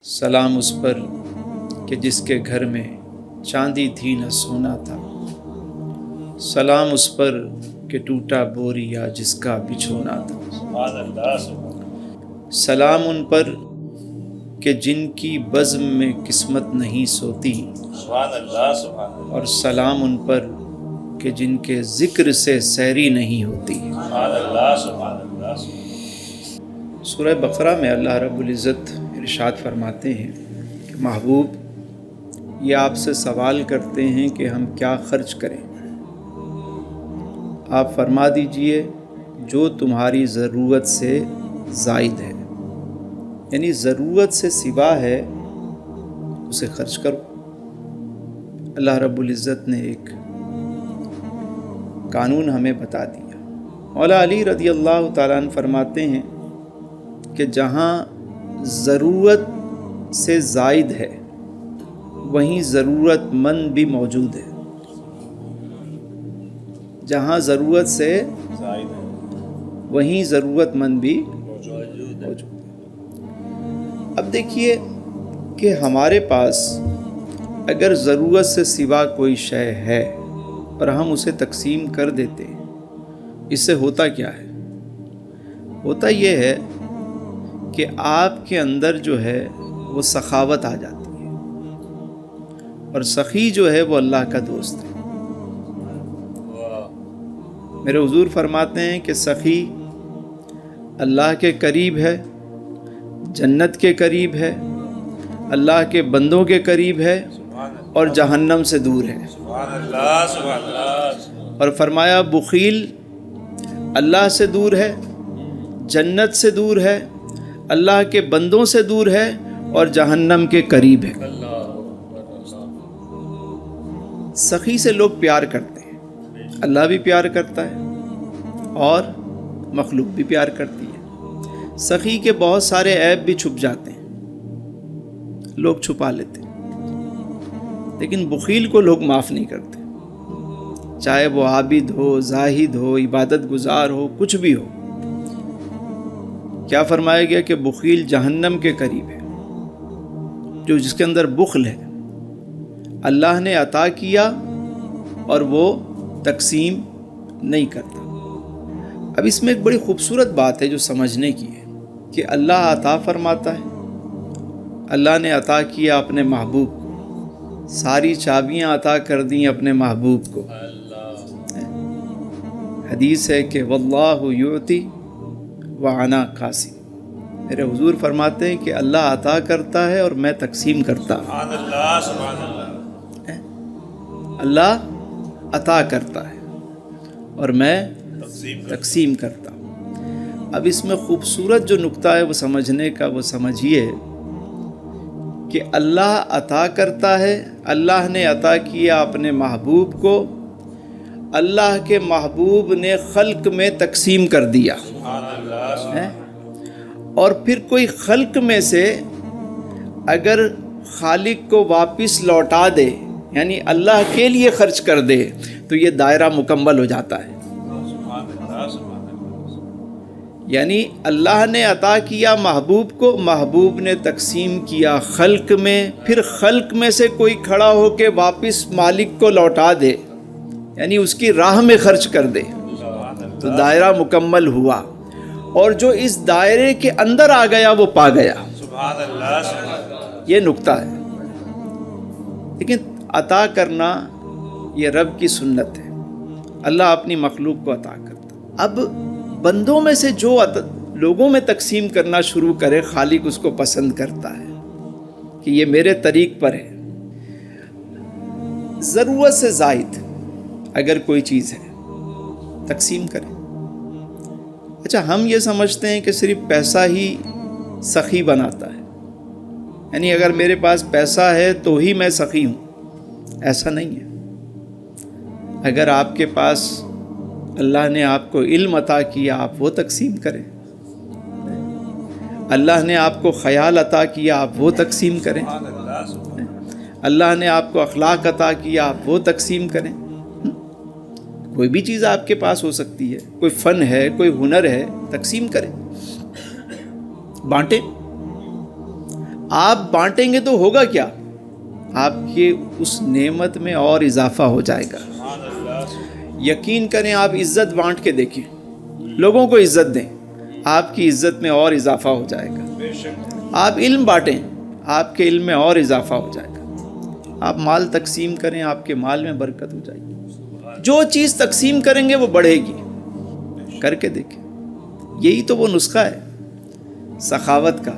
سلام اس پر کہ جس کے گھر میں چاندی تھی نہ سونا تھا، سلام اس پر کہ ٹوٹا بوریا جس کا بچھونا تھا۔ سبحان اللہ سبحان سلام ان پر کہ جن کی بزم میں قسمت نہیں سوتی، اللہ سبحان اللہ اور سلام ان پر کہ جن کے ذکر سے سیری نہیں ہوتی۔ سبحان اللہ سبحان اللہ۔ سورہ بقرہ میں اللہ رب العزت ارشاد فرماتے ہیں کہ محبوب یہ آپ سے سوال کرتے ہیں کہ ہم کیا خرچ کریں، آپ فرما دیجئے جو تمہاری ضرورت سے زائد ہے، یعنی ضرورت سے سوا ہے اسے خرچ کرو۔ اللہ رب العزت نے ایک قانون ہمیں بتا دیا۔ مولا علی رضی اللہ تعالیٰ عنہ فرماتے ہیں کہ جہاں ضرورت سے زائد ہے وہیں ضرورت مند بھی موجود ہے، جہاں ضرورت سے زائد ہے وہیں ضرورت مند بھی موجود ہے۔ موجود ہے۔ اب دیکھیے کہ ہمارے پاس اگر ضرورت سے سوا کوئی شے ہے اور ہم اسے تقسیم کر دیتے ہیں، اس سے ہوتا کیا ہے؟ ہوتا یہ ہے کہ آپ کے اندر جو ہے وہ سخاوت آ جاتی ہے، اور سخی جو ہے وہ اللہ کا دوست ہے۔ میرے حضور فرماتے ہیں کہ سخی اللہ کے قریب ہے، جنت کے قریب ہے، اللہ کے بندوں کے قریب ہے، اور جہنم سے دور ہے۔ سبحان اللہ سبحان اللہ۔ اور فرمایا بخیل اللہ سے دور ہے، جنت سے دور ہے، اللہ کے بندوں سے دور ہے، اور جہنم کے قریب ہے۔ سخی سے لوگ پیار کرتے ہیں، اللہ بھی پیار کرتا ہے اور مخلوق بھی پیار کرتی ہے۔ سخی کے بہت سارے عیب بھی چھپ جاتے ہیں، لوگ چھپا لیتے ہیں، لیکن بخیل کو لوگ معاف نہیں کرتے، چاہے وہ عابد ہو، زاہد ہو، عبادت گزار ہو، کچھ بھی ہو۔ کیا فرمایا گیا کہ بخیل جہنم کے قریب ہے، جو جس کے اندر بخل ہے، اللہ نے عطا کیا اور وہ تقسیم نہیں کرتا۔ اب اس میں ایک بڑی خوبصورت بات ہے جو سمجھنے کی ہے کہ اللہ عطا فرماتا ہے، اللہ نے عطا کیا اپنے محبوب کو، ساری چابیاں عطا کر دیں اپنے محبوب کو۔ حدیث ہے کہ واللہ یعطی وانا قاسم، میرے حضور فرماتے ہیں کہ اللہ عطا کرتا ہے اور میں تقسیم کرتا ہوں۔ سبحان اللہ سبحان اللہ۔ اللہ عطا کرتا ہے اور میں تقسیم تقسیم کرتا ہوں۔ اب اس میں خوبصورت جو نقطہ ہے وہ سمجھنے کا، وہ سمجھیے کہ اللہ عطا کرتا ہے، اللہ نے عطا کیا اپنے محبوب کو، اللہ کے محبوب نے خلق میں تقسیم کر دیا، سبحان اللہ۔ اور پھر کوئی خلق میں سے اگر خالق کو واپس لوٹا دے، یعنی اللہ کے لیے خرچ کر دے، تو یہ دائرہ مکمل ہو جاتا ہے۔ سبحان اللہ سبحان اللہ۔ یعنی اللہ نے عطا کیا محبوب کو، محبوب نے تقسیم کیا خلق میں، پھر خلق میں سے کوئی کھڑا ہو کے واپس مالک کو لوٹا دے، یعنی اس کی راہ میں خرچ کر دے، تو دائرہ مکمل ہوا، اور جو اس دائرے کے اندر آ گیا وہ پا گیا۔ سبحان اللہ سبحان اللہ۔ یہ نقطہ ہے۔ لیکن عطا کرنا یہ رب کی سنت ہے، اللہ اپنی مخلوق کو عطا کرتا۔ اب بندوں میں سے جو لوگوں میں تقسیم کرنا شروع کرے، خالق اس کو پسند کرتا ہے کہ یہ میرے طریق پر ہے۔ ضرورت سے زائد اگر کوئی چیز ہے تقسیم کریں۔ اچھا، ہم یہ سمجھتے ہیں کہ صرف پیسہ ہی سخی بناتا ہے، یعنی اگر میرے پاس پیسہ ہے تو ہی میں سخی ہوں۔ ایسا نہیں ہے۔ اگر آپ کے پاس اللہ نے آپ کو علم عطا کیا، آپ وہ تقسیم کریں۔ اللہ نے آپ کو خیال عطا کیا، آپ وہ تقسیم کریں۔ اللہ نے آپ کو اخلاق عطا کیا، آپ وہ تقسیم کریں۔ کوئی بھی چیز آپ کے پاس ہو سکتی ہے، کوئی فن ہے، کوئی ہنر ہے، تقسیم کریں، بانٹیں۔ آپ بانٹیں گے تو ہوگا کیا؟ آپ کی اس نعمت میں اور اضافہ ہو جائے گا۔ سبحان اللہ، یقین کریں، آپ عزت بانٹ کے دیکھیں، لوگوں کو عزت دیں، آپ کی عزت میں اور اضافہ ہو جائے گا۔ بے شک، آپ علم بانٹیں، آپ کے علم میں اور اضافہ ہو جائے گا۔ آپ مال تقسیم کریں، آپ کے مال میں برکت ہو جائے گی۔ جو چیز تقسیم کریں گے وہ بڑھے گی، کر کے دیکھیں۔ یہی تو وہ نسخہ ہے سخاوت کا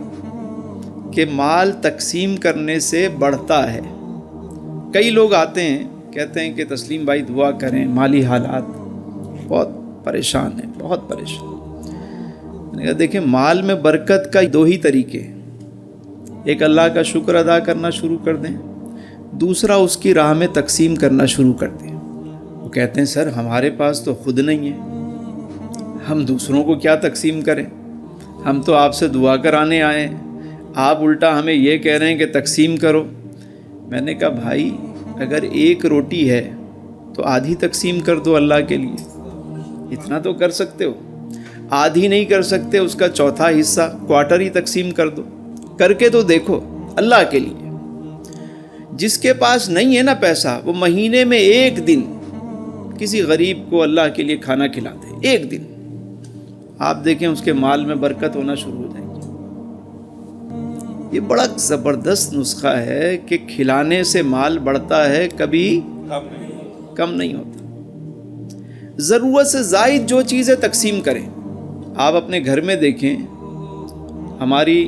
کہ مال تقسیم کرنے سے بڑھتا ہے۔ کئی لوگ آتے ہیں کہتے ہیں کہ تسلیم بھائی دعا کریں، مالی حالات بہت پریشان ہیں، بہت پریشان۔ میں نے کہا دیکھیں، مال میں برکت کا دو ہی طریقے ہیں، ایک اللہ کا شکر ادا کرنا شروع کر دیں، دوسرا اس کی راہ میں تقسیم کرنا شروع کر دیں۔ وہ کہتے ہیں سر ہمارے پاس تو خود نہیں ہے، ہم دوسروں کو کیا تقسیم کریں، ہم تو آپ سے دعا کرانے آئے ہیں، آپ الٹا ہمیں یہ کہہ رہے ہیں کہ تقسیم کرو۔ میں نے کہا بھائی اگر ایک روٹی ہے تو آدھی تقسیم کر دو اللہ کے لیے، اتنا تو کر سکتے ہو۔ آدھی نہیں کر سکتے، اس کا چوتھا حصہ، کوارٹر ہی تقسیم کر دو، کر کے تو دیکھو اللہ کے لیے۔ جس کے پاس نہیں ہے نا پیسہ، وہ مہینے میں ایک دن کسی غریب کو اللہ کے لیے کھانا کھلا دے، ایک دن، آپ دیکھیں اس کے مال میں برکت ہونا شروع ہو جائے گی۔ یہ بڑا زبردست نسخہ ہے کہ کھلانے سے مال بڑھتا ہے، کبھی کم نہیں ہوتا۔ ضرورت سے زائد جو چیزیں تقسیم کریں۔ آپ اپنے گھر میں دیکھیں، ہماری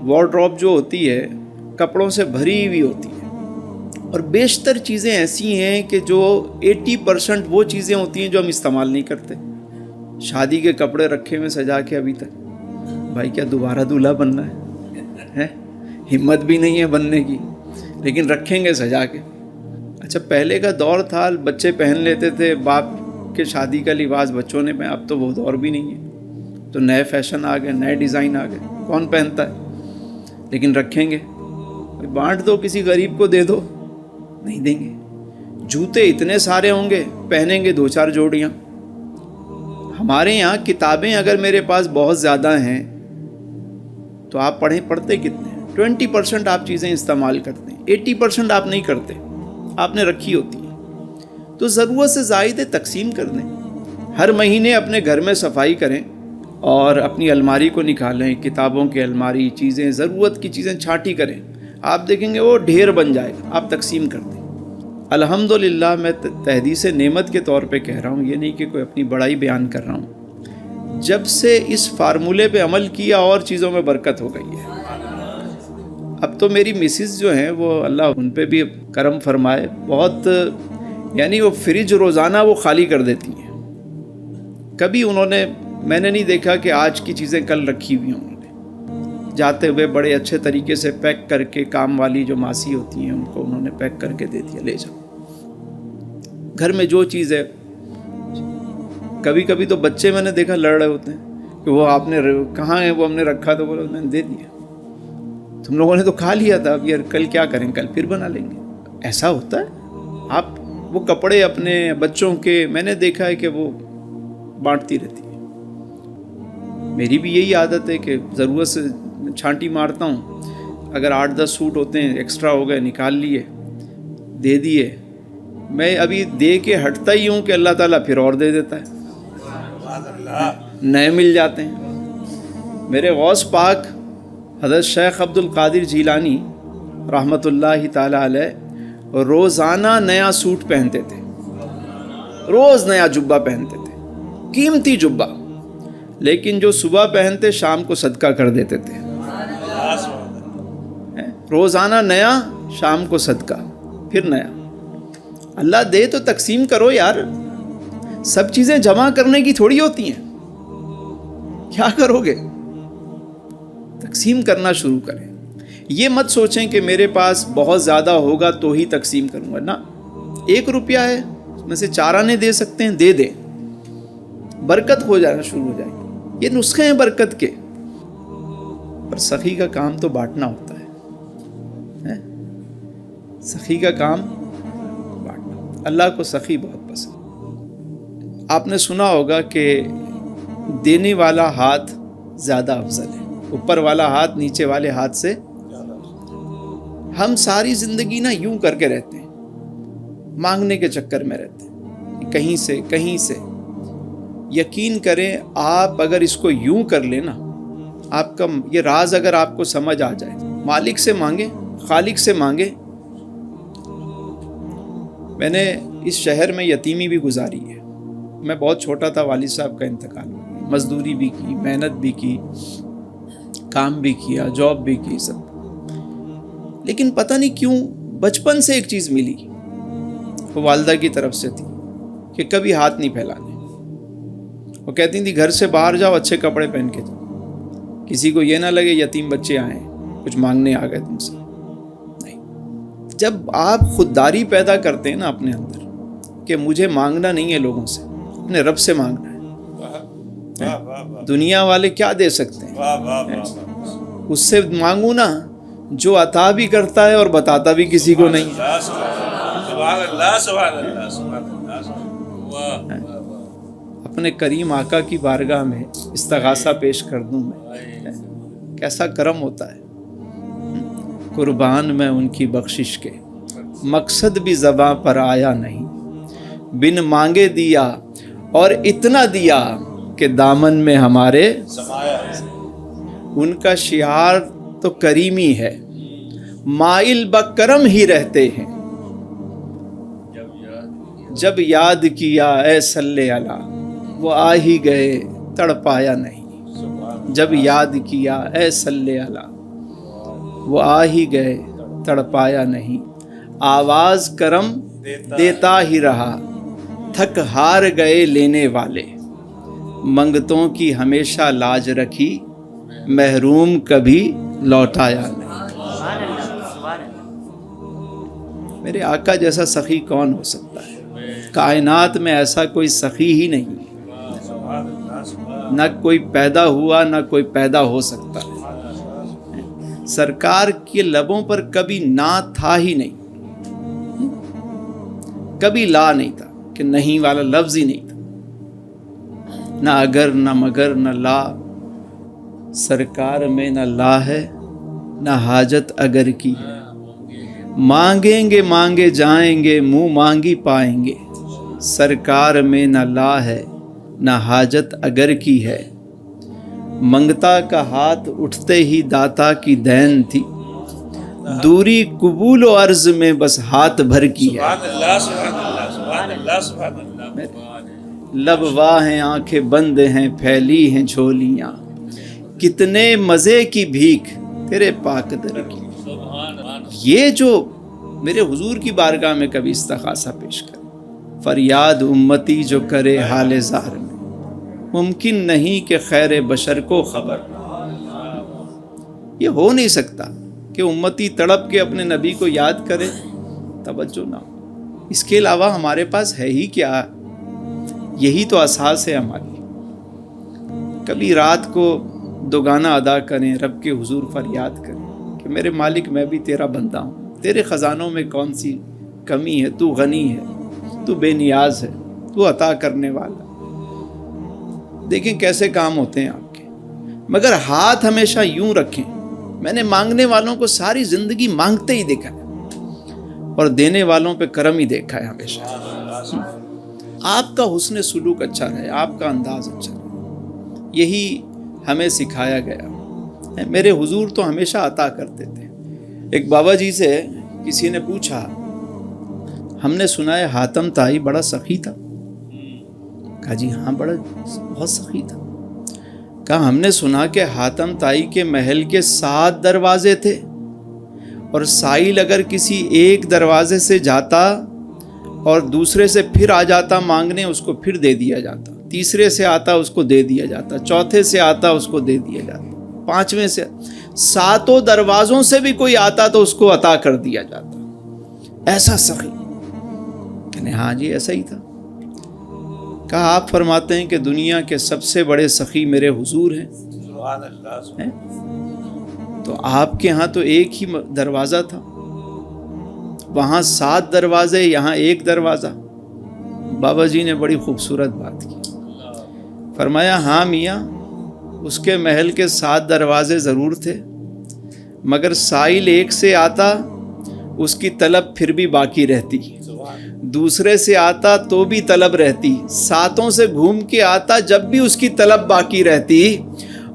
وارڈروب جو ہوتی ہے کپڑوں سے بھری ہوئی ہوتی ہے، اور بیشتر چیزیں ایسی ہیں کہ جو 80% وہ چیزیں ہوتی ہیں جو ہم استعمال نہیں کرتے۔ شادی کے کپڑے رکھے ہوئے سجا کے ابھی تک، بھائی کیا دوبارہ دولہا بننا ہے؟ ہمت بھی نہیں ہے بننے کی، لیکن رکھیں گے سجا کے۔ اچھا پہلے کا دور تھا، بچے پہن لیتے تھے، باپ کے شادی کا لباس بچوں نے پہنا، اب تو وہ دور بھی نہیں ہے، تو نئے فیشن آ گئے، نئے ڈیزائن آ گئے، کون پہنتا ہے؟ لیکن رکھیں گے، بانٹ دو، کسی غریب کو دے دو، نہیں دیں گے۔ جوتے اتنے سارے ہوں گے، پہنیں گے 2-4 جوڑیاں۔ ہمارے یہاں کتابیں اگر میرے پاس بہت زیادہ ہیں تو آپ پڑھتے کتنے ہیں؟ 20% آپ چیزیں استعمال کرتے ہیں، 80% آپ نہیں کرتے، آپ نے رکھی ہوتی ہے۔ تو ضرورت سے زائد تقسیم کر دیں۔ ہر مہینے اپنے گھر میں صفائی کریں اور اپنی الماری کو نکالیں، کتابوں کی الماری، چیزیں، ضرورت کی چیزیں چھانٹی کریں، آپ دیکھیں گے وہ ڈھیر بن جائے گا، آپ تقسیم کر دیں۔ الحمدللہ میں تحدیث نعمت کے طور پہ کہہ رہا ہوں، یہ نہیں کہ کوئی اپنی بڑائی بیان کر رہا ہوں۔ جب سے اس فارمولے پہ عمل کیا اور چیزوں میں برکت ہو گئی ہے۔ اب تو میری مسز جو ہیں وہ اللہ ان پہ بھی کرم فرمائے، بہت یعنی وہ فریج روزانہ وہ خالی کر دیتی ہیں۔ کبھی میں نے نہیں دیکھا کہ آج کی چیزیں کل رکھی ہوئی ہوں، جاتے ہوئے بڑے اچھے طریقے سے پیک کر کے، کام والی جو ماسی ہوتی ہیں ان کو انہوں نے پیک کر کے دے دیا، لے جاؤ۔ گھر میں جو چیز ہے، کبھی کبھی تو بچے میں نے دیکھا لڑ رہے ہوتے ہیں کہ وہ آپ نے کہاں ہے، وہ ہم نے رکھا تو بولے میں نے دے دیا، تم لوگوں نے تو کھا لیا تھا، اب یار کل کیا کریں، کل پھر بنا لیں گے۔ ایسا ہوتا ہے؟ آپ وہ کپڑے اپنے بچوں کے میں نے دیکھا ہے کہ وہ بانٹتی رہتی ہے۔ میری بھی یہی عادت ہے کہ ضرورت سے چھانٹی مارتا ہوں، اگر 8-10 سوٹ ہوتے ہیں ایکسٹرا ہو گئے، نکال لیے، دے دیے۔ میں ابھی دے کے ہٹتا ہی ہوں کہ اللہ تعالیٰ پھر اور دے دیتا ہے، نئے مل جاتے ہیں۔ میرے غوث پاک حضرت شیخ عبد القادر جیلانی رحمۃ اللہ تعالیٰ علیہ روزانہ نیا سوٹ پہنتے تھے، روز نیا جبہ پہنتے تھے، قیمتی جبہ، لیکن جو صبح پہنتے شام کو صدقہ کر دیتے تھے۔ روزانہ نیا، شام کو صدقہ، پھر نیا۔ اللہ دے تو تقسیم کرو یار، سب چیزیں جمع کرنے کی تھوڑی ہوتی ہیں، کیا کرو گے؟ تقسیم کرنا شروع کریں۔ یہ مت سوچیں کہ میرے پاس بہت زیادہ ہوگا تو ہی تقسیم کروں گا، نا، 1 روپیہ ہے اس میں سے 4 آنے دے سکتے ہیں، دے دیں، برکت ہو جانا شروع ہو جائے گی۔ یہ نسخے ہیں برکت کے، پر سخی کا کام تو بانٹنا ہوتا ہے، سخی کا کام بانٹنا۔ اللہ کو سخی بہت پسند۔ آپ نے سنا ہوگا کہ دینے والا ہاتھ زیادہ افضل ہے، اوپر والا ہاتھ نیچے والے ہاتھ سے ہم ساری زندگی نا یوں کر کے رہتے ہیں، مانگنے کے چکر میں رہتے ہیں، کہیں سے کہیں سے۔ یقین کریں آپ اگر اس کو یوں کر لیں نا، آپ کا یہ راز اگر آپ کو سمجھ آ جائے، مالک سے مانگیں، خالق سے مانگیں۔ میں نے اس شہر میں یتیمی بھی گزاری ہے، میں بہت چھوٹا تھا، والد صاحب کا انتقال ہو گیا، مزدوری بھی کی، محنت بھی کی، کام بھی کیا، جاب بھی کی، سب۔ لیکن پتہ نہیں کیوں بچپن سے ایک چیز ملی، وہ والدہ کی طرف سے تھی کہ کبھی ہاتھ نہیں پھیلانے۔ وہ کہتی تھی گھر سے باہر جاؤ، اچھے کپڑے پہن کے جاؤ، کسی کو یہ نہ لگے یتیم بچے آئے کچھ مانگنے آ گئے تم سے۔ نہیں، جب آپ خودداری پیدا کرتے ہیں نا اپنے اندر کہ مجھے مانگنا نہیں ہے لوگوں سے، اپنے رب سے مانگنا ہے۔ دنیا والے کیا دے سکتے ہیں، اس سے مانگوں نا جو عطا بھی کرتا ہے اور بتاتا بھی کسی کو نہیں۔ اپنے کریم آقا کی بارگاہ میں استغاثہ پیش کر دوں میں، کیسا کرم ہوتا ہے۔ قربان میں ان کی بخشش کے، مقصد بھی زباں پر آیا نہیں، بن مانگے دیا اور اتنا دیا کہ دامن میں ہمارے ان کا شعار تو کریمی ہے، مائل بکرم ہی رہتے ہیں، جب یاد کیا اے صلی علی وہ آ ہی گئے تڑ پایا نہیں، جب یاد کیا اے صلی علی وہ آ ہی گئے تڑ پایا نہیں، آواز کرم دیتا ہی رہا، تھک ہار گئے لینے والے، منگتوں کی ہمیشہ لاج رکھی، محروم کبھی لوٹایا نہیں۔ میرے آقا جیسا سخی کون ہو سکتا ہے؟ کائنات میں ایسا کوئی سخی ہی نہیں، نہ کوئی پیدا ہوا نہ کوئی پیدا ہو سکتا ہے۔ سرکار کے لبوں پر کبھی نہ تھا ہی نہیں، کبھی لا نہیں تھا، کہ نہیں والا لفظ ہی نہیں تھا، نہ اگر نہ مگر نہ لا، سرکار میں نہ لا ہے نہ حاجت اگر کی ہے، مانگیں گے مانگے جائیں گے منہ مانگی پائیں گے، سرکار میں نہ لا ہے نہ حاجت اگر کی ہے، منگتا کا ہاتھ اٹھتے ہی داتا کی دین تھی، دوری قبول و عرض میں بس ہاتھ بھر کی ہے، لب واہ ہیں آنکھیں بند ہیں پھیلی ہیں جھولیاں، کتنے مزے کی بھیک تیرے پاک در کی۔ یہ جو میرے حضور کی بارگاہ میں کبھی استغاثہ پیش کرے، فریاد امتی جو کرے حال ظاہر میں، ممکن نہیں کہ خیر بشر کو خبر، یہ ہو نہیں سکتا کہ امتی تڑپ کے اپنے نبی کو یاد کرے، توجہ نہ ہو۔ اس کے علاوہ ہمارے پاس ہے ہی کیا؟ یہی تو اساس ہے ہماری۔ کبھی رات کو دوگانہ ادا کریں، رب کے حضور فریاد کریں کہ میرے مالک میں بھی تیرا بندہ ہوں، تیرے خزانوں میں کون سی کمی ہے، تو غنی ہے، تو بے نیاز ہے، تو عطا کرنے والا۔ دیکھیں کیسے کام ہوتے ہیں آپ کے، مگر ہاتھ ہمیشہ یوں رکھیں۔ میں نے مانگنے والوں کو ساری زندگی مانگتے ہی دیکھا ہے اور دینے والوں پہ کرم ہی دیکھا ہے ہمیشہ۔ آپ کا حسن سلوک اچھا رہے، آپ کا انداز اچھا رہے، یہی ہمیں سکھایا گیا۔ میرے حضور تو ہمیشہ عطا کرتے تھے۔ ایک بابا جی سے کسی نے پوچھا، ہم نے سنا ہے حاتم تائی بڑا سخی تھا۔ کہا جی ہاں بہت سخی تھا۔ کہا ہم نے سنا کہ حاتم تائی کے محل کے 7 دروازے تھے، اور سائل اگر کسی ایک دروازے سے جاتا اور دوسرے سے پھر آ جاتا مانگنے، اس کو پھر دے دیا جاتا، تیسرے سے آتا اس کو دے دیا جاتا، چوتھے سے آتا اس کو دے دیا جاتا، 5ویں سے، 7 دروازوں سے بھی کوئی آتا تو اس کو عطا کر دیا جاتا۔ ایسا سخی؟ کہنے ہاں جی ایسا ہی تھا۔ کہا آپ فرماتے ہیں کہ دنیا کے سب سے بڑے سخی میرے حضور ہیں، تو آپ کے ہاں تو ایک ہی دروازہ تھا، وہاں 7 دروازے، یہاں 1 دروازہ۔ بابا جی نے بڑی خوبصورت بات کی، فرمایا ہاں میاں اس کے محل کے 7 دروازے ضرور تھے، مگر سائل ایک سے آتا اس کی طلب پھر بھی باقی رہتی، دوسرے سے آتا تو بھی طلب رہتی، ساتوں سے گھوم کے آتا جب بھی اس کی طلب باقی رہتی۔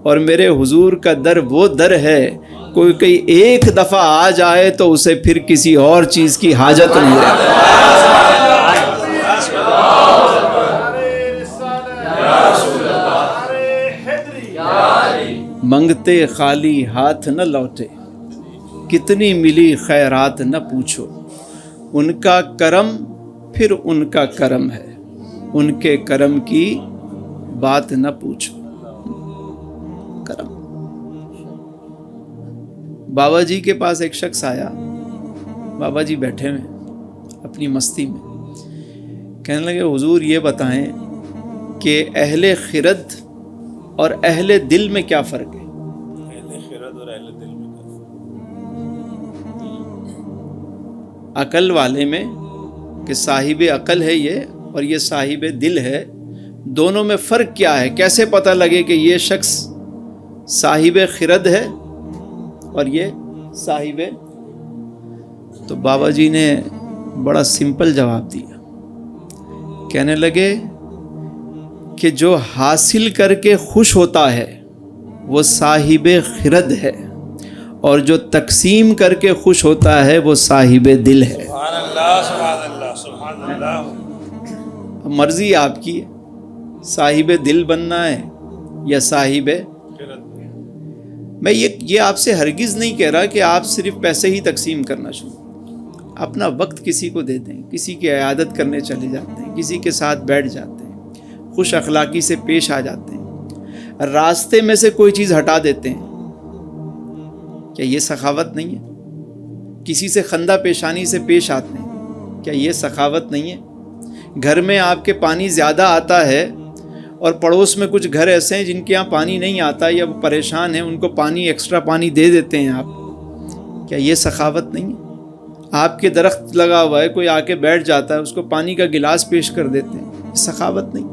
اور میرے حضور کا در وہ در ہے، کوئی ایک دفعہ آ جائے تو اسے پھر کسی اور چیز کی حاجت نہیں رہتی۔ منگتے خالی ہاتھ نہ لوٹے، کتنی ملی خیرات نہ پوچھو، ان کا کرم پھر ان کا کرم ہے، ان کے کرم کی بات نہ پوچھو۔ کرم۔ بابا جی کے پاس ایک شخص آیا، بابا جی بیٹھے ہوئے اپنی مستی میں، کہنے لگے حضور یہ بتائیں کہ اہل خرد اور اہل دل میں کیا فرق ہے؟ اہل خرد اور اہل دل میں کیا عقل والے میں کہ صاحب عقل ہے یہ اور یہ صاحب دل ہے، دونوں میں فرق کیا ہے؟ کیسے پتہ لگے کہ یہ شخص صاحب خرد ہے اور یہ صاحب؟ تو بابا جی نے بڑا سمپل جواب دیا، کہنے لگے کہ جو حاصل کر کے خوش ہوتا ہے وہ صاحب خرد ہے، اور جو تقسیم کر کے خوش ہوتا ہے وہ صاحب دل ہے۔ سبحان اللہ سبحان اللہ سبحان اللہ۔ مرضی آپ کی ہے، صاحب دل بننا ہے یا صاحب۔ میں یہ آپ سے ہرگز نہیں کہہ رہا کہ آپ صرف پیسے ہی تقسیم کرنا شروع، اپنا وقت کسی کو دے دیں، کسی کی عیادت کرنے چلے جاتے ہیں، کسی کے ساتھ بیٹھ جاتے ہیں، خوش اخلاقی سے پیش آ جاتے ہیں، راستے میں سے کوئی چیز ہٹا دیتے ہیں، کیا یہ سخاوت نہیں ہے؟ کسی سے خندہ پیشانی سے پیش آتے ہیں، کیا یہ سخاوت نہیں ہے؟ گھر میں آپ کے پانی زیادہ آتا ہے اور پڑوس میں کچھ گھر ایسے ہیں جن کے یہاں پانی نہیں آتا یا وہ پریشان ہیں، ان کو پانی ایکسٹرا پانی دے دیتے ہیں آپ، کیا یہ سخاوت نہیں ہے؟ آپ کے درخت لگا ہوا ہے، کوئی آ کے بیٹھ جاتا ہے، اس کو پانی کا گلاس پیش کر دیتے ہیں، یہ سخاوت نہیں؟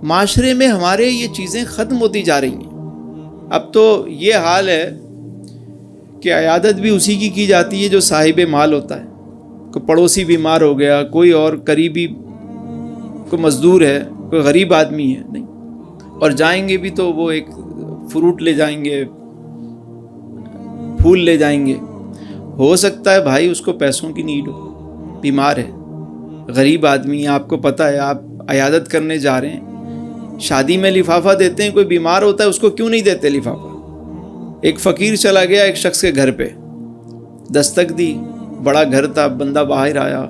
معاشرے میں ہمارے یہ چیزیں ختم ہوتی جا رہی ہیں۔ اب تو یہ حال ہے کہ عیادت بھی اسی کی جاتی ہے جو صاحب مال ہوتا ہے، کوئی پڑوسی بیمار ہو گیا، کوئی اور قریبی، کوئی مزدور ہے، کوئی غریب آدمی ہے، نہیں، اور جائیں گے بھی تو وہ ایک فروٹ لے جائیں گے، پھول لے جائیں گے۔ ہو سکتا ہے بھائی اس کو پیسوں کی نیڈ ہو، بیمار ہے، غریب آدمی ہے، آپ کو پتہ ہے، آپ عیادت کرنے جا رہے ہیں، شادی میں لفافہ دیتے ہیں، کوئی بیمار ہوتا ہے اس کو کیوں نہیں دیتے لفافہ؟ ایک فقیر چلا گیا ایک شخص کے گھر پہ، دستک دی، بڑا گھر تھا، بندہ باہر آیا،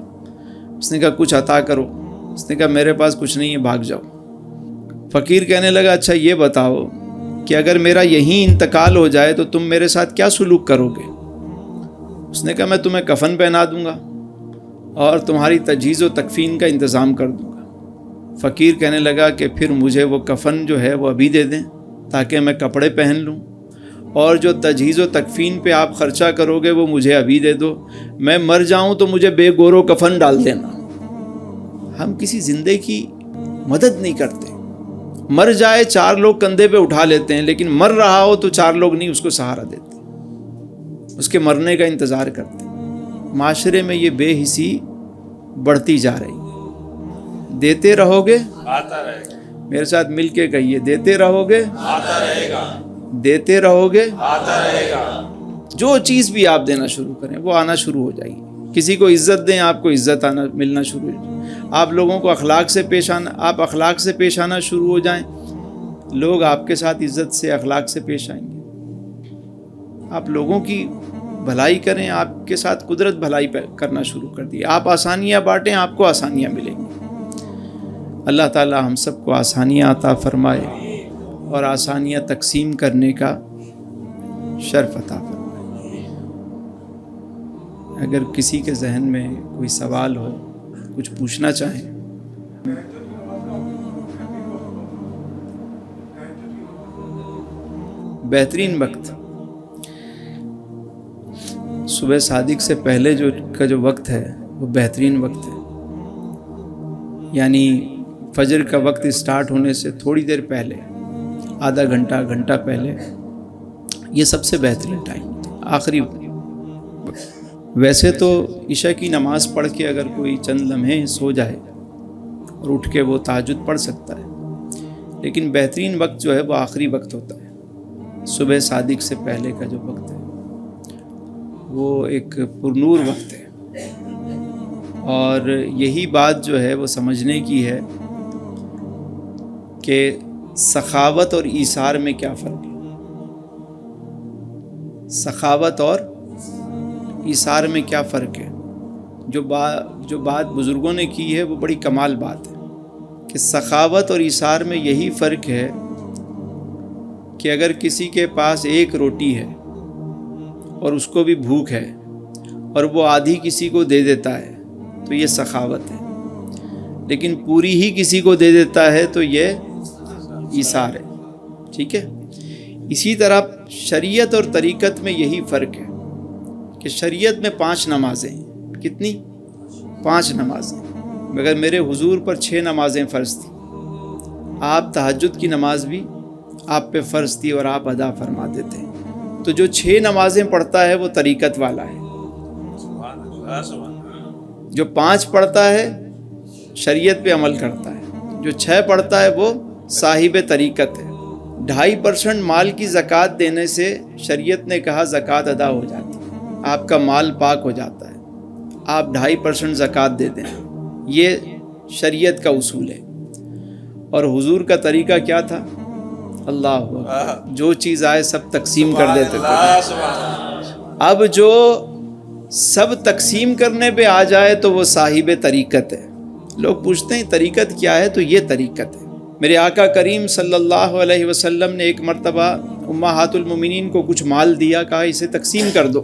اس نے کہا کچھ عطا کرو، اس نے کہا میرے پاس کچھ نہیں ہے، بھاگ جاؤ۔ فقیر کہنے لگا اچھا یہ بتاؤ کہ اگر میرا یہیں انتقال ہو جائے تو تم میرے ساتھ کیا سلوک کرو گے؟ اس نے کہا میں تمہیں کفن پہنا دوں گا اور تمہاری تجہیز و تکفین کا انتظام کر دوں گا۔ فقیر کہنے لگا کہ پھر مجھے وہ کفن جو ہے وہ ابھی دے دیں تاکہ میں کپڑے پہن لوں، اور جو تجہیز و تکفین پہ آپ خرچہ کرو گے وہ مجھے ابھی دے دو، میں مر جاؤں تو مجھے بے گور و کفن ڈال دینا۔ ہم کسی زندے کی مدد نہیں کرتے، مر جائے 4 لوگ کندھے پہ اٹھا لیتے ہیں، لیکن مر رہا ہو تو 4 لوگ نہیں اس کو سہارا دیتے، اس کے مرنے کا انتظار کرتے۔ معاشرے میں یہ بے حسی بڑھتی جا رہی ہے۔ دیتے رہو گے آتا رہے گا، میرے ساتھ مل کے کہیے، دیتے رہو گے آتا رہے گا، دیتے رہو گے آتا رہے گا۔ جو چیز بھی آپ دینا شروع کریں وہ آنا شروع ہو جائے گی۔ کسی کو عزت دیں، آپ کو عزت آنا ملنا شروع ہو جائے۔ آپ لوگوں کو اخلاق سے پیش آنا، آپ اخلاق سے پیش آنا شروع ہو جائیں، لوگ آپ کے ساتھ عزت سے اخلاق سے پیش آئیں گے۔ آپ لوگوں کی بھلائی کریں، آپ کے ساتھ قدرت بھلائی کرنا شروع کر دی۔ آپ آسانیاں بانٹیں، آپ کو آسانیاں ملیں گی۔ اللہ تعالی ہم سب کو آسانیاں عطا فرمائے اور آسانیاں تقسیم کرنے کا شرف عطا فرمائے۔ اگر کسی کے ذہن میں کوئی سوال ہو، کچھ پوچھنا چاہیں۔ بہترین وقت صبح صادق سے پہلے جو وقت ہے وہ بہترین وقت ہے، یعنی فجر کا وقت اسٹارٹ ہونے سے تھوڑی دیر پہلے، آدھا گھنٹہ گھنٹہ پہلے، یہ سب سے بہترین ٹائم، آخری وقت۔ ویسے تو عشاء کی نماز پڑھ کے اگر کوئی چند لمحے سو جائے اور اٹھ کے وہ تہجد پڑھ سکتا ہے، لیکن بہترین وقت جو ہے وہ آخری وقت ہوتا ہے، صبح صادق سے پہلے کا جو وقت ہے وہ ایک پرنور وقت ہے، اور یہی بات جو ہے وہ سمجھنے کی ہے کہ سخاوت اور ایثار میں کیا فرق ہے۔ سخاوت اور ایثار میں کیا فرق ہے؟ جو بات بزرگوں نے کی ہے وہ بڑی کمال بات ہے کہ سخاوت اور ایثار میں یہی فرق ہے کہ اگر کسی کے پاس ایک روٹی ہے اور اس کو بھی بھوک ہے اور وہ آدھی کسی کو دے دیتا ہے تو یہ سخاوت ہے، لیکن پوری ہی کسی کو دے دیتا ہے تو یہ ایثار ہے، ٹھیک ہے۔ اسی طرح شریعت اور طریقت میں یہی فرق ہے کہ شریعت میں 5 نمازیں ہیں، کتنی؟ 5 نمازیں، مگر میرے حضور پر 6 نمازیں فرض تھیں، آپ تہجد کی نماز بھی آپ پہ فرض تھی اور آپ ادا فرماتے تھے، تو جو 6 نمازیں پڑھتا ہے وہ طریقت والا ہے، جو 5 پڑھتا ہے شریعت پہ عمل کرتا ہے، جو 6 پڑھتا ہے وہ صاحب طریقت ہے۔ 2.5% مال کی زکوٰۃ دینے سے شریعت نے کہا زکوٰۃ ادا ہو جاتی ہے، آپ کا مال پاک ہو جاتا ہے، آپ 2.5% زکوٰۃ دے دیں، یہ شریعت کا اصول ہے۔ اور حضور کا طریقہ کیا تھا؟ اللہ اکبر، جو چیز آئے سب تقسیم کر دیتے تھے۔ اب جو سب تقسیم کرنے پہ آ جائے تو وہ صاحب طریقت ہے۔ لوگ پوچھتے ہیں طریقت کیا ہے؟ تو یہ طریقت ہے۔ میرے آقا کریم صلی اللہ علیہ وسلم نے ایک مرتبہ امہات المومنین کو کچھ مال دیا، کہا اسے تقسیم کر دو۔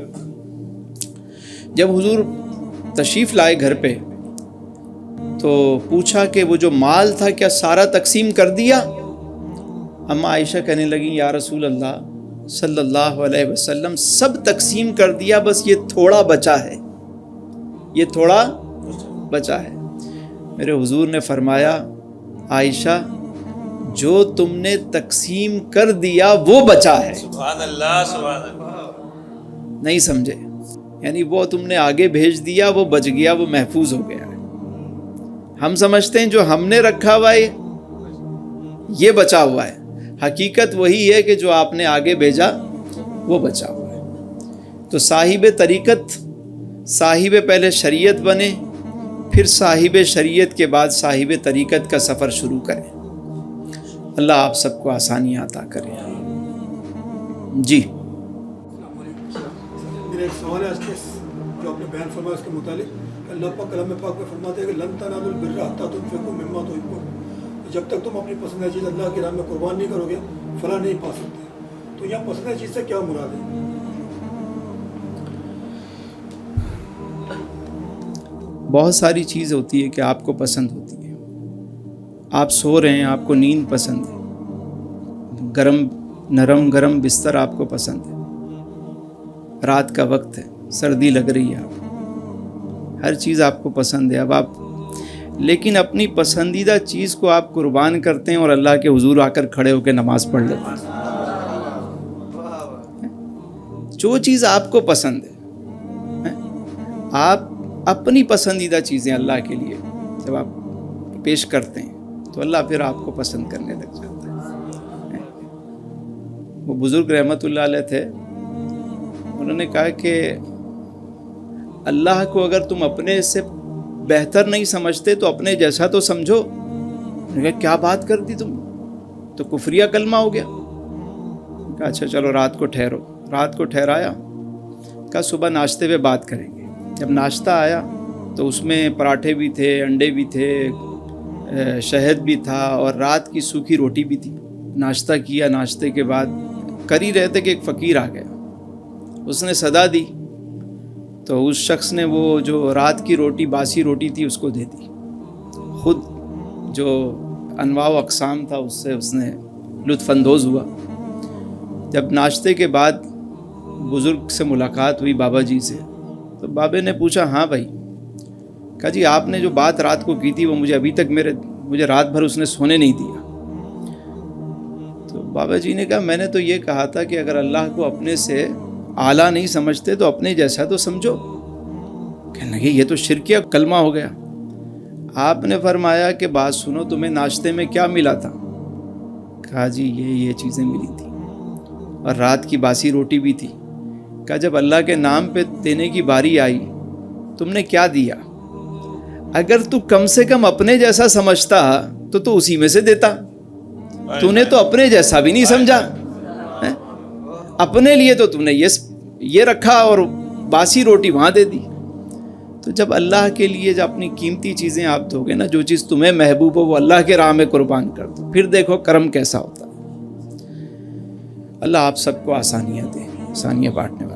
جب حضور تشریف لائے گھر پہ تو پوچھا کہ وہ جو مال تھا کیا سارا تقسیم کر دیا؟ اما عائشہ کہنے لگیں یا رسول اللہ صلی اللہ علیہ وسلم سب تقسیم کر دیا، بس یہ تھوڑا بچا ہے، یہ تھوڑا بچا ہے۔ میرے حضور نے فرمایا عائشہ جو تم نے تقسیم کر دیا وہ بچا ہے۔ سبحان اللہ سبحان اللہ، نہیں سمجھے؟ یعنی وہ تم نے آگے بھیج دیا، وہ بچ گیا، وہ محفوظ ہو گیا ہے۔ ہم سمجھتے ہیں جو ہم نے رکھا ہوا ہے یہ بچا ہوا ہے، حقیقت وہی ہے کہ جو آپ نے آگے بھیجا وہ بچا ہوا ہے۔ تو صاحب طریقت، صاحب پہلے شریعت بنے، پھر صاحب شریعت کے بعد صاحب طریقت کا سفر شروع کریں۔ اللہ آپ سب کو آسانیاں عطا کرے۔ جی میرا ایک سوال ہے آج کے جو آپ نے بیان فرمایا اس کے متعلق، اللہ پاک کلام پاک میں فرماتے ہیں کہ لن تنالوا البر حتی تنفقوا مما تحبون، جب تک تم اپنی پسندیدہ چیز اللہ کی راہ میں قربان نہیں کرو گے فلاں نہیں پا سکتے۔ تو یہاں پسندیدہ چیز سے کیا مراد ہے؟ بہت ساری چیز ہوتی ہے کہ آپ کو پسند ہوتی ہے، آپ سو رہے ہیں آپ کو نیند پسند ہے، نرم گرم بستر آپ کو پسند ہے، رات کا وقت ہے، سردی لگ رہی ہے، آپ ہر چیز آپ کو پسند ہے۔ اب آپ لیکن اپنی پسندیدہ چیز کو آپ قربان کرتے ہیں اور اللہ کے حضور آ کر کھڑے ہو کے نماز پڑھ لیتے ہیں۔ جو چیز آپ کو پسند ہے، آپ اپنی پسندیدہ چیزیں اللہ کے لیے جب آپ پیش کرتے ہیں تو اللہ پھر آپ کو پسند کرنے لگ جاتا ہے۔ وہ بزرگ رحمت اللہ علیہ تھے، انہوں نے کہا کہ اللہ کو اگر تم اپنے سے بہتر نہیں سمجھتے تو اپنے جیسا تو سمجھو۔ انہوں نے کہا کیا بات کر دی تم، تو کفریہ کلمہ ہو گیا۔ کہا اچھا چلو رات کو ٹھہرو، رات کو ٹھہرایا، کہا صبح ناشتے پہ بات کریں گے۔ جب ناشتہ آیا تو اس میں پراٹھے بھی تھے، انڈے بھی تھے، شہد بھی تھا اور رات کی سوکھی روٹی بھی تھی۔ ناشتہ کیا، ناشتے کے بعد کر ہی رہے تھے کہ ایک فقیر آ گیا، اس نے صدا دی تو اس شخص نے وہ جو رات کی روٹی باسی روٹی تھی اس کو دے دی، خود جو انواع و اقسام تھا اس سے اس نے لطف اندوز ہوا۔ جب ناشتے کے بعد بزرگ سے ملاقات ہوئی بابا جی سے، تو بابے نے پوچھا ہاں بھائی، کہا جی آپ نے جو بات رات کو کی تھی وہ مجھے ابھی تک مجھے رات بھر اس نے سونے نہیں دیا۔ تو بابا جی نے کہا میں نے تو یہ کہا تھا کہ اگر اللہ کو اپنے سے اعلیٰ نہیں سمجھتے تو اپنے جیسا تو سمجھو۔ کہنے لگے یہ تو شرکیہ کلمہ ہو گیا. آپ نے فرمایا کہ بات سنو، تمہیں ناشتے میں کیا ملا تھا؟ کہا جی یہ چیزیں ملی تھی اور رات کی باسی روٹی بھی تھی. کہا جب اللہ کے نام پہ دینے کی باری آئی تم نے کیا دیا؟ اگر تو کم سے کم اپنے جیسا سمجھتا تو اسی میں سے دیتا. تو نے تو اپنے جیسا بھی نہیں سمجھا، اپنے لیے تو تم نے یہ رکھا اور باسی روٹی وہاں دے دی. تو جب اللہ کے لیے جب اپنی قیمتی چیزیں آپ دو گے نا، جو چیز تمہیں محبوب ہو وہ اللہ کے راہ میں قربان کر دو، پھر دیکھو کرم کیسا ہوتا ہے. اللہ آپ سب کو آسانیاں دے، آسانیاں بانٹنے والا.